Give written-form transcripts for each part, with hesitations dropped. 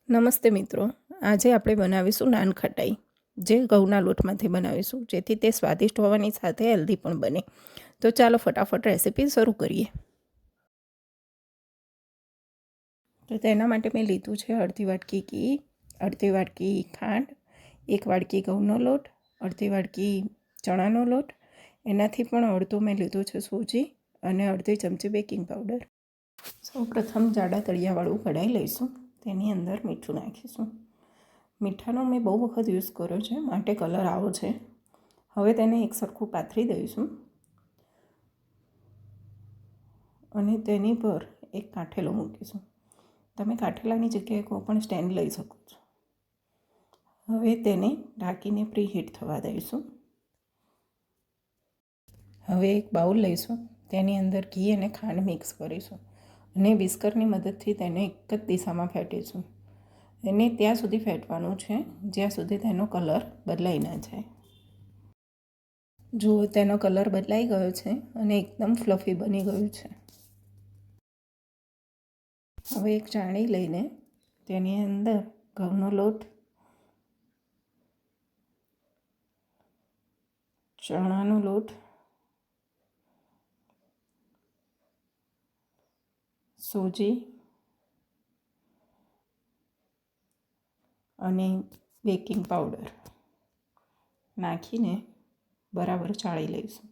નમસ્તે મિત્રો, આજે આપણે બનાવીશું નાન ખટાઈ, જે ઘઉંના લોટમાંથી બનાવીશું, જેથી તે સ્વાદિષ્ટ હોવાની સાથે હેલ્ધી પણ બને. તો ચાલો ફટાફટ રેસીપી શરૂ કરીએ. તો તેના માટે મેં લીધું છે અડધી વાટકી ઘી, અડધી વાટકી ખાંડ, 1 વાટકી ઘઉંનો લોટ, અડધી વાટકી ચણાનો લોટ, એનાથી પણ અડધો મેં લીધો છે સૂજી અને અડધી ચમચી બેકિંગ પાવડર. સૌપ્રથમ જાડા તળિયાવાળું કઢાઈ લઈશું. તેની અંદર મીઠું નાખીશું. મીઠાનો મેં બહુ વખત યુઝ કર્યો છે, માટે કલર આવો છે. હવે તેને એક સરખું પાથરી દઈશું અને તેની પર એક કાઠેલો મૂકીશું. તમે કાઠેલાની જગ્યાએ કોઈ પણ સ્ટેન્ડ લઈ શકો છો. હવે તેને ઢાંકીને પ્રીહીટ થવા દઈશું. હવે એક બાઉલ લઈશું. તેની અંદર ઘી અને ખાંડ મિક્સ કરીશું અને વિસ્કરની મદદથી તેને એક જ દિશામાં ફેંટીશું. એને ત્યાં સુધી ફેંટવાનું છે જ્યાં સુધી તેનો કલર બદલાઈ ના જાય. જુઓ, તેનો કલર બદલાઈ ગયો છે અને એકદમ ફ્લફી બની ગયું છે. હવે એક ચાણી લઈને તેની અંદર ઘઉંનો લોટ, ચણાનો લોટ, સૂજી અને બેકિંગ પાવડર નાખીને બરાબર ચાળી લઈશું.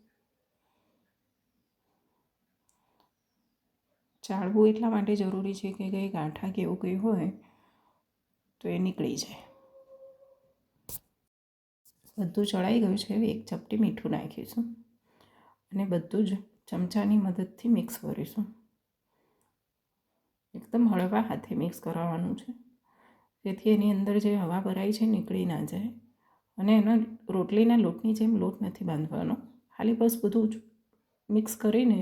ચાળવું એટલા માટે જરૂરી છે કે કંઈ ગાંઠા કે એવું કંઈ હોય તો એ નીકળી જાય. બધું ચડાઈ ગયું છે. હવે એક ચપટી મીઠું નાખીશું અને બધું જ ચમચાની મદદથી મિક્સ કરીશું. એકદમ હળવા હાથે મિક્સ કરાવવાનું છે, જેથી એની અંદર જે હવા ભરાઈ છે નીકળી ના જાય. અને એનો રોટલીના લોટની જેમ લોટ નથી બાંધવાનો, ખાલી બસ બધું જ મિક્સ કરીને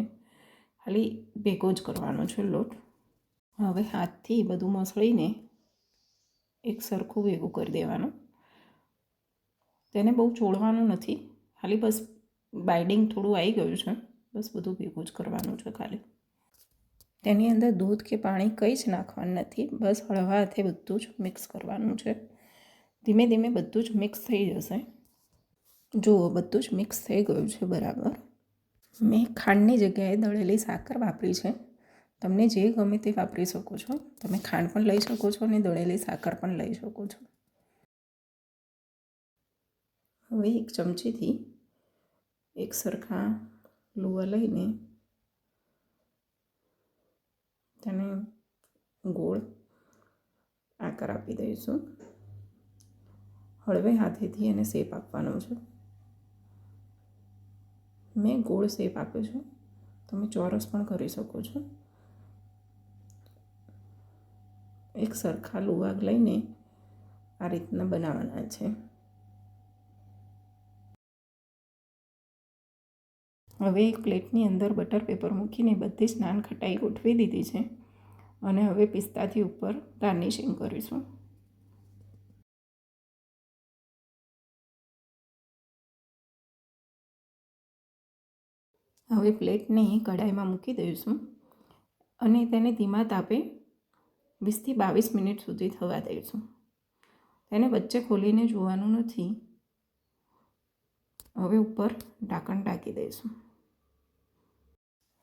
ખાલી ભેગો જ કરવાનો છે લોટ. હવે હાથથી બધું મસળીને એક સરખું ભેગું કરી દેવાનું. તેને બહુ ચોળવાનું નથી, ખાલી બસ બાઇડિંગ થોડું આવી ગયું છે, બસ બધું ભેગું જ કરવાનું છે ખાલી. તેની અંદર દૂધ કે પાણી કંઈ જ નાખવાનું નથી, બસ હળવા હાથે બધું જ મિક્સ કરવાનું છે. ધીમે ધીમે બધું જ મિક્સ થઈ જશે. જુઓ, બધું જ મિક્સ થઈ ગયું છે બરાબર. મેં ખાંડની જગ્યાએ દળેલી સાકર વાપરી છે. તમને જે ગમે તે વાપરી શકો છો. તમે ખાંડ પણ લઈ શકો છો અને દળેલી સાકર પણ લઈ શકો છો. હવે એક ચમચીથી એક સરખા લુવા લઈને તેને ગોળ આકાર આપી દઈશું. હળવે હાથેથી એને શેપ આપવાનો છે. મેં ગોળ શેપ આપ્યો છે, તમે ચોરસ પણ કરી શકો છો. એક સરખા લુવા લઈને આ રીતના બનાવવાના છે. હવે એક પ્લેટની અંદર બટર પેપર મૂકીને બધી જ નાન ખટાઈ ગોઠવી દીધી છે અને હવે પિસ્તાથી ઉપર ગાર્નિશિંગ કરીશું. હવે પ્લેટને કઢાઈમાં મૂકી દઈશું અને તેને ધીમા તાપે 20થી 22 મિનિટ સુધી થવા દઈશું. તેને વચ્ચે ખોલીને જોવાનું નથી. હવે ઉપર ઢાંકણ ઢાંકી દઈશું.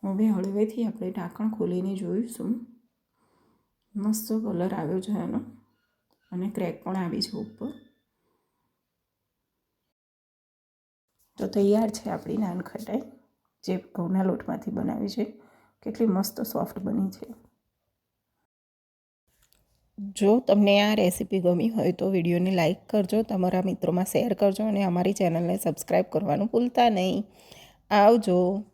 હવે હળવેથી આપણે ઢાંકણ ખોલીને જોઈશું. મસ્ત કલર આવ્યો છે એનો અને ક્રેક પણ આવી છે ઉપર. તો તૈયાર છે આપણી નાન ખટાઈ, જે ઘઉંના લોટમાંથી બનાવી છે. કેટલી મસ્ત સોફ્ટ બની છે. જો તમને આ રેસીપી ગમી હોય તો વિડીયોને લાઇક કરજો, તમારા મિત્રોમાં શેર કરજો અને અમારી ચેનલને સબસ્ક્રાઈબ કરવાનું ભૂલતા નહીં. આવજો.